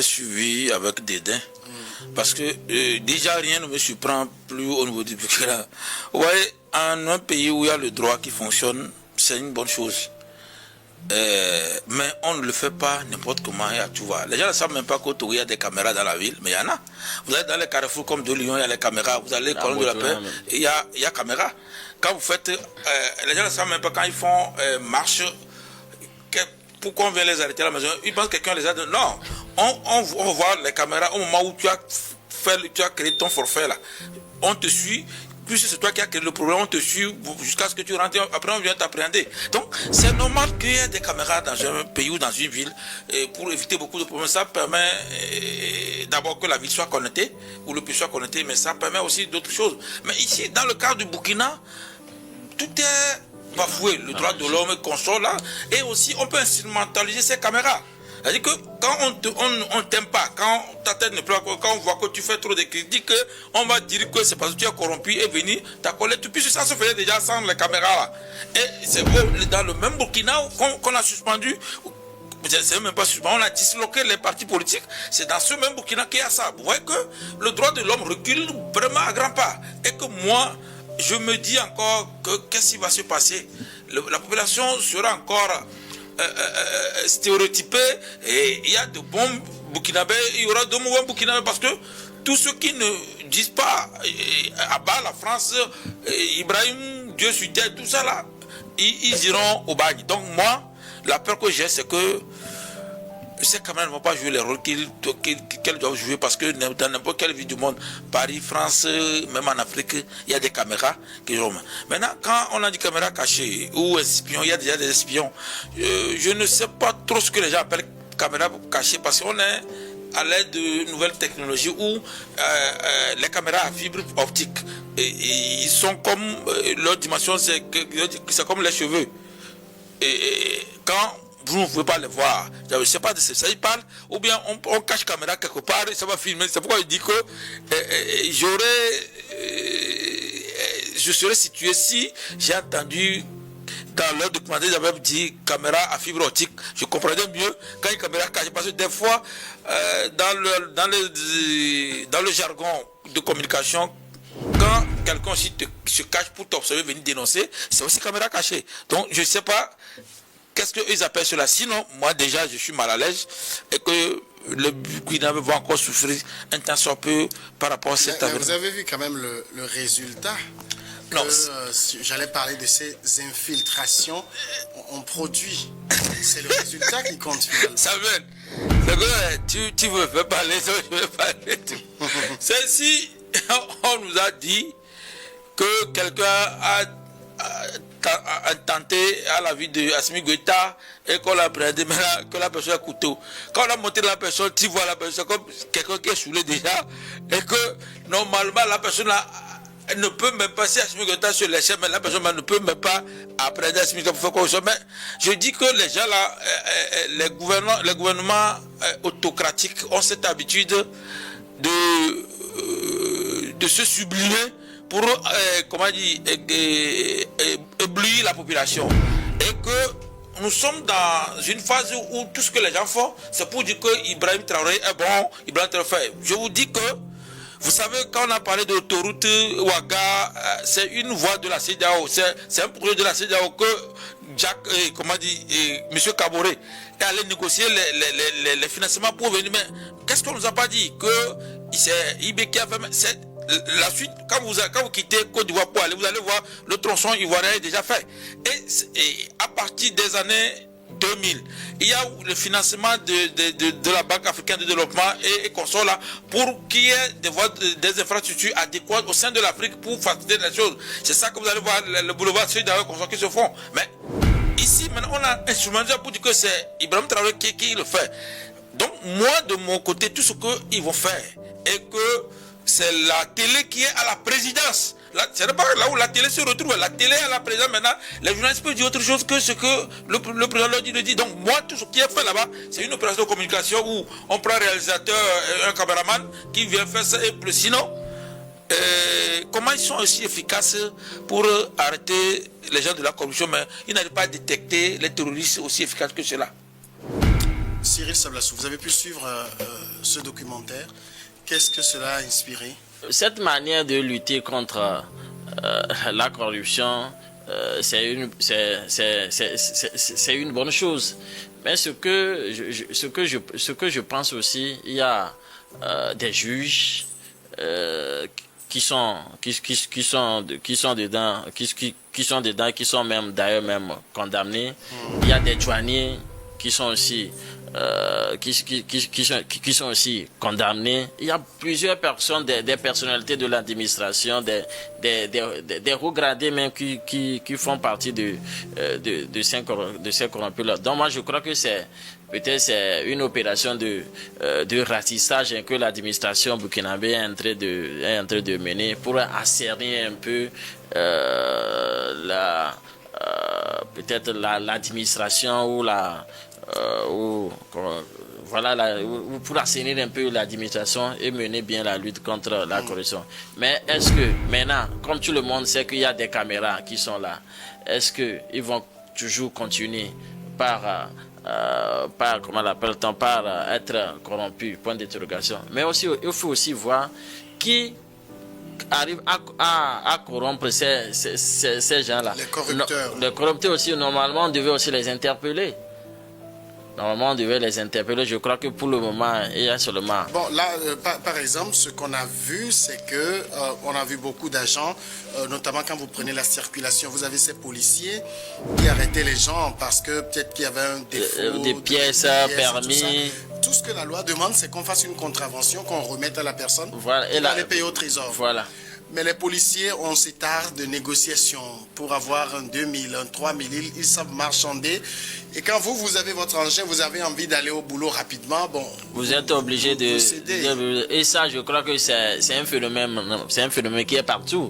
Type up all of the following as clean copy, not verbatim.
suivi avec dédain. Parce que déjà rien ne me surprend plus au niveau du Burkina. Vous voyez, en un pays où il y a le droit qui fonctionne, c'est une bonne chose. Mais on ne le fait pas n'importe comment et à tout va. Les gens ne savent même pas qu'au Togo il y a des caméras dans la ville, mais il y en a. Vous allez dans les carrefours comme de Lyon, il y a les caméras. Vous allez colonne de la paix, il y a caméras. Quand vous faites, les gens ne savent même pas quand ils font marche. Pourquoi on vient les arrêter à la maison? Ils pensent que quelqu'un les a dit. Non, on voit les caméras au moment où tu as créé ton forfait là. On te suit. Plus c'est toi qui as créé le problème, on te suit jusqu'à ce que tu rentres. Après, on vient t'appréhender. Donc, c'est normal qu'il y ait des caméras dans un pays ou dans une ville pour éviter beaucoup de problèmes. Ça permet d'abord que la ville soit connectée, ou le pays soit connecté, mais ça permet aussi d'autres choses. Mais ici, dans le cas du Burkina, tout est bafoué. Le droit de l'homme console là. Et aussi, on peut instrumentaliser ces caméras. C'est-à-dire que quand on t'aime pas, quand ta tête ne plaît pas, quand on voit que tu fais trop de critiques, on va dire que c'est parce que tu es corrompu et venir t'accoler. Puisque ça se faisait déjà sans les caméras là. Et c'est dans le même Burkina qu'on a suspendu, c'est même pas suspendu, on a disloqué les partis politiques. C'est dans ce même Burkina qu'il y a ça. Vous voyez que le droit de l'homme recule vraiment à grands pas. Et que moi, je me dis encore que qu'est-ce qui va se passer? La population sera encore stéréotypé et il y a de bons Burkinabés, il y aura de mauvais Burkinabés parce que tous ceux qui ne disent pas à bas la France, Ibrahim, Dieu sur terre, tout ça là, ils iront au bagne. Donc moi, la peur que j'ai, c'est que ces caméras ne vont pas jouer les rôles qu'elles doivent jouer parce que dans n'importe quelle ville du monde, Paris, France, même en Afrique, il y a des caméras qui jouent. Maintenant, quand on a des caméras cachées ou espions, il y a déjà des espions. Je ne sais pas trop ce que les gens appellent caméras cachées parce qu'on est à l'aide de nouvelles technologies où les caméras à fibre optique, et ils sont comme, leur dimension, c'est comme les cheveux. Et quand vous ne pouvez pas les voir. Je ne sais pas de ça ils parlent, ou bien on cache caméra quelque part et ça va filmer. C'est pourquoi je dis que je serais situé si j'ai entendu dans leur documentaire, j'avais dit caméra à fibre optique. Je comprenais mieux quand une caméra cachée. Parce que des fois, dans le jargon de communication, quand quelqu'un aussi se cache pour t'observer, venir dénoncer, c'est aussi caméra cachée. Donc je ne sais pas qu'est-ce qu'ils appellent cela. Sinon, moi déjà, je suis mal à l'aise et que le Burkina va encore souffrir un temps soit peu par rapport à cette avenir. Vous avez vu quand même le résultat. J'allais parler de ces infiltrations. On produit. C'est le résultat qui compte finalement. Samuel, tu veux faire parler, je veux parler. C'est si on nous a dit que quelqu'un a tenté à la vie de Assimi Goïta et qu'on l'a pris, que la personne a couteau. Quand on a monté la personne, tu vois la personne comme quelqu'un qui est saoulé déjà et que normalement la personne ne peut même pas, si Assimi Goïta sur l'échelle, mais la personne ne peut même pas apprendre Assimi Goïta pour faire quoi que ce soit. Mais je dis que les gens là, les gouvernements autocratiques ont cette habitude de se sublimer pour, comment dire, éblouir la population. Et que nous sommes dans une phase où tout ce que les gens font, c'est pour dire que Ibrahim Traoré est bon, Ibrahim Traoré fait. Je vous dis que, vous savez, quand on a parlé de l'autoroute Ouaga, c'est une voie de la CEDEAO, c'est un projet de la CEDEAO que M. Kaboré est allé négocier les financements pour venir. Mais qu'est-ce qu'on nous a pas dit? Que c'est IB qui a fait. La suite, quand vous quittez Côte d'Ivoire pour aller, vous allez voir le tronçon ivoirien est déjà fait. Et à partir des années 2000, il y a le financement de la Banque africaine de développement et consort là pour qu'il y ait des infrastructures adéquates au sein de l'Afrique pour faciliter les choses. C'est ça que vous allez voir, le boulevard consort qui se font. Mais ici, maintenant, on a instrumentalisé pour dire que c'est Ibrahim Traoré qui le fait. Donc, moi, de mon côté, tout ce qu'ils vont faire est que c'est la télé qui est à la présidence. Ce n'est pas là où la télé se retrouve. La télé est à la présidence maintenant. Les journalistes peuvent dire autre chose que ce que le président leur dit. Donc moi, tout ce qui est fait là-bas, c'est une opération de communication où on prend un réalisateur, un caméraman qui vient faire ça. Et sinon, comment ils sont aussi efficaces pour arrêter les gens de la corruption, mais ils n'arrivent pas à détecter les terroristes aussi efficaces que cela. Cyril Sablassou, vous avez pu suivre ce documentaire. Qu'est-ce que cela a inspiré? Cette manière de lutter contre la corruption, c'est une bonne chose. Mais ce que je pense aussi, il y a des juges qui sont dedans, qui sont même condamnés. Il y a des douaniers qui sont aussi qui sont aussi condamnés. Il y a plusieurs personnes, des personnalités de l'administration, des hauts gradés même qui font partie de ces corrompus-là. Donc moi je crois que c'est une opération de ratissage que l'administration burkinabé est en train de mener pour assainir un peu peut-être l'administration pour assainir un peu l'administration et mener bien la lutte contre la corruption. Mais est-ce que maintenant, comme tout le monde sait qu'il y a des caméras qui sont là, est-ce qu'ils vont toujours continuer par être corrompus, point d'interrogation. Mais aussi, il faut aussi voir qui arrive à corrompre ces gens-là. Les corrupteurs. Les corrupteurs aussi, normalement, on devait aussi les interpeller. Je crois que pour le moment, il y a seulement... Bon, là, par exemple, ce qu'on a vu, c'est que on a vu beaucoup d'agents, notamment quand vous prenez la circulation, vous avez ces policiers qui arrêtaient les gens parce que peut-être qu'il y avait un défaut... des pièces, permis... Tout ce que la loi demande, c'est qu'on fasse une contravention, qu'on remette à la personne, voilà, et va les payer au trésor. Voilà. Mais les policiers ont cet art de négociation pour avoir un 2000, un 3000, ils savent marchander. Et quand vous avez votre engin, vous avez envie d'aller au boulot rapidement, bon... Vous êtes obligé de céder. Et ça, je crois que c'est un phénomène qui est partout.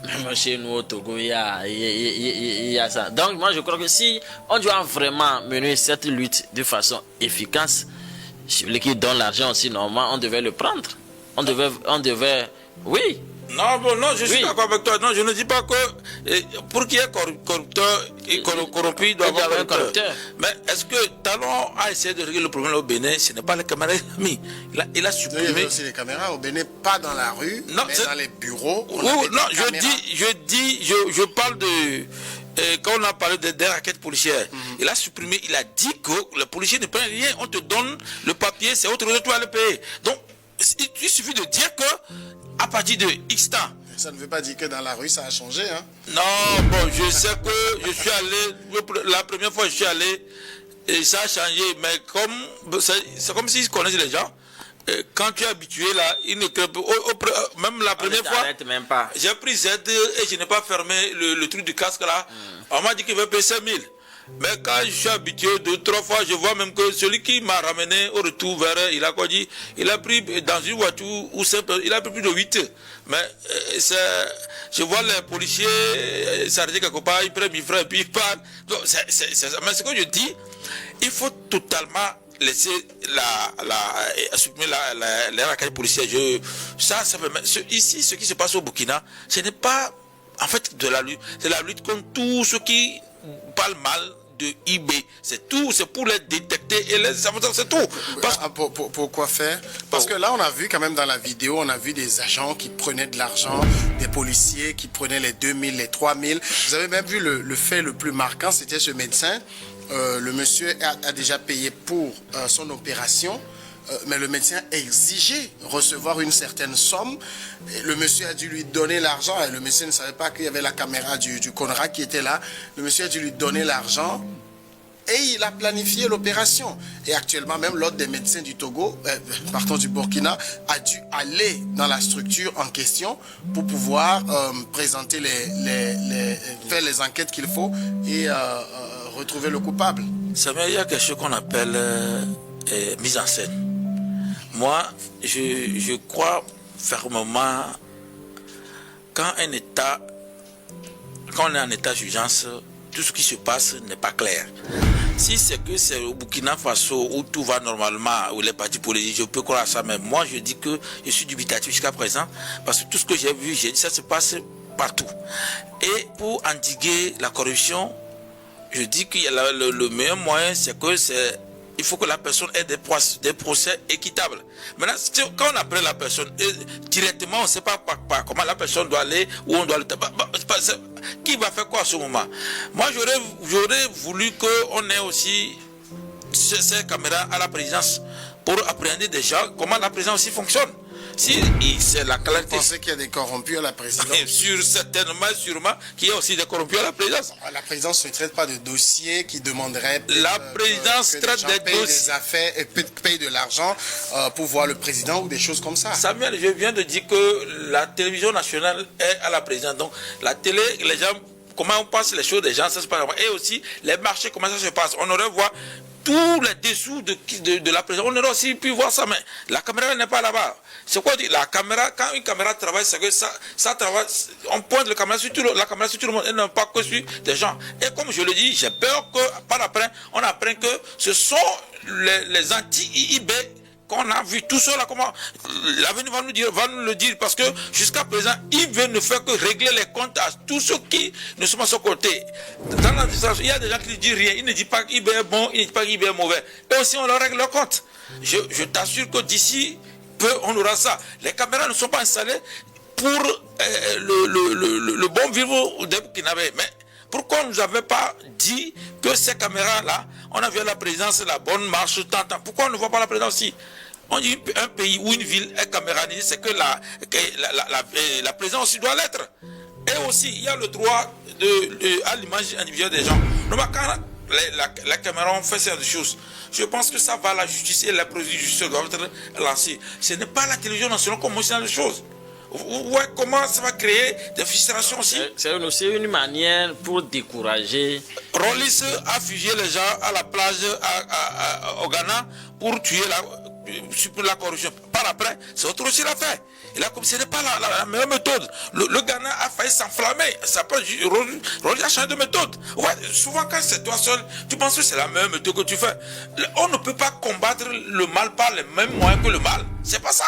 Même chez nous, au Togo, il y a ça. Donc, moi, je crois que si on doit vraiment mener cette lutte de façon efficace, celui qui donne l'argent aussi, normalement, on devait le prendre. On devait... Oui. Non, je suis d'accord avec toi. Non, je ne dis pas que pour qu'il y ait corrupteur et corrompu, il doit y avoir un corrupteur. Mais est-ce que Talon a essayé de régler le problème au Bénin? Ce n'est pas les caméras qu'il a mis. Il a supprimé. Il y avait aussi les caméras au Bénin, pas dans la rue, mais dans les bureaux. Je parle de... quand on a parlé des raquettes policières, il a supprimé, il a dit que le policier ne prend rien, on te donne le papier, c'est autre chose, tu vas le payer. Donc, il suffit de dire que à partir de X temps. Ça ne veut pas dire que dans la rue ça a changé, hein? Non, bon, je sais que je suis allé, la première fois je suis allé, et ça a changé, mais c'est comme s'ils connaissent les gens. Quand tu es habitué là, ils ne même la première fois, j'ai pris Z et je n'ai pas fermé le truc du casque là. On m'a dit qu'il va payer 5000. Mais quand je suis habitué 2-3 fois, je vois même que celui qui m'a ramené au retour vers, il a quoi dit, il a pris dans une voiture ou simple, il a pris plus de 8. Mais je vois les policiers s'arrêter quelque part, ils prennent 1000 francs et puis ils partent. Donc, mais ce que je dis, il faut totalement laisser supprimer les raquettes policières. Ici, ce qui se passe au Burkina, ce n'est pas en fait de la lutte, c'est la lutte contre tous ceux qui parlent mal de IB. C'est tout, c'est pour les détecter et les saboter, c'est tout. Pourquoi faire? Parce que là, on a vu quand même dans la vidéo, on a vu des agents qui prenaient de l'argent, des policiers qui prenaient les 2000, les 3000. Vous avez même vu le fait le plus marquant, c'était ce médecin. Le monsieur a déjà payé pour son opération. Mais le médecin exigeait recevoir une certaine somme. Et le monsieur a dû lui donner l'argent. Et le monsieur ne savait pas qu'il y avait la caméra du CONRA qui était là. Le monsieur a dû lui donner l'argent. Et il a planifié l'opération. Et actuellement, même l'autre des médecins du Togo, du Burkina, a dû aller dans la structure en question pour pouvoir présenter faire les enquêtes qu'il faut et retrouver le coupable. Ça veut dire quelque chose qu'on appelle mise en scène. Moi, je crois fermement quand on est en état d'urgence, tout ce qui se passe n'est pas clair. Si c'est que c'est au Burkina Faso où tout va normalement, où les partis politiques, je peux croire à ça, mais moi je dis que je suis dubitatif jusqu'à présent, parce que tout ce que j'ai vu, j'ai dit ça se passe partout. Et pour endiguer la corruption, je dis que le meilleur moyen, c'est que c'est il faut que la personne ait des procès équitables. Maintenant, quand on apprend la personne, directement, on ne sait pas comment la personne doit aller, où on doit le... Qui va faire quoi à ce moment? Moi, j'aurais voulu qu'on ait aussi ces caméras à la présidence pour appréhender déjà comment la présidence aussi fonctionne. Si c'est la clarté. Vous pensez qu'il y a des corrompus à la présidence? Sûrement qu'il y a aussi des corrompus à la présidence. La présidence ne traite pas de dossiers qui demanderaient... La présidence traite des dossiers. Des affaires et paye de l'argent pour voir le président ou des choses comme ça. Samuel, je viens de dire que la télévision nationale est à la présidence. Donc la télé, les gens, comment on passe les choses des gens, ça se passe. Et aussi les marchés, comment ça se passe. On aurait voir tous les dessous de la présidence. On aurait aussi pu voir ça, mais la caméra n'est pas là-bas. C'est quoi dire? La caméra, quand une caméra travaille, c'est que ça travaille, on pointe la caméra sur tout le monde, et non pas que sur des gens. Et comme je le dis, j'ai peur que par après, on apprenne que ce sont les anti-IIB qu'on a vu tout cela, comment l'avenir va nous le dire, parce que jusqu'à présent, IIB ne fait que régler les comptes à tous ceux qui ne sont pas à son côté. Dans l'administration, il y a des gens qui ne disent rien, ils ne disent pas qu'IIB est bon, ils ne disent pas qu'IIB est mauvais. Et aussi, on leur règle leurs comptes. Je t'assure que d'ici peu, on aura ça. Les caméras ne sont pas installées pour le bon vivre des Burkinabés. Mais pourquoi on ne nous avait pas dit que ces caméras-là, on a vu à la présidence la bonne marche, tant. Pourquoi on ne voit pas la présidence ici? On dit un pays ou une ville est caméranisée, c'est que la présidence aussi doit l'être. Et aussi, il y a le droit à l'image individuelle des gens. Donc, quand la caméra ont fait ces choses, je pense que ça va à la justice et la procédure judiciaire doit être lancée. Ce n'est pas la télévision nationale comme motion des choses. Vous voyez comment ça va créer des frustrations aussi. C'est aussi une manière pour décourager. Rollis a fusillé les gens à la plage au Ghana pour tuer la corruption. Par après, c'est autre chose qu'il a fait. Ce n'est pas la meilleure méthode. Le Ghana a failli s'enflammer. Rollis a changé de méthode. Ouais, souvent quand c'est toi seul, tu penses que c'est la meilleure méthode que tu fais. On ne peut pas combattre le mal par les mêmes moyens que le mal. C'est pas ça.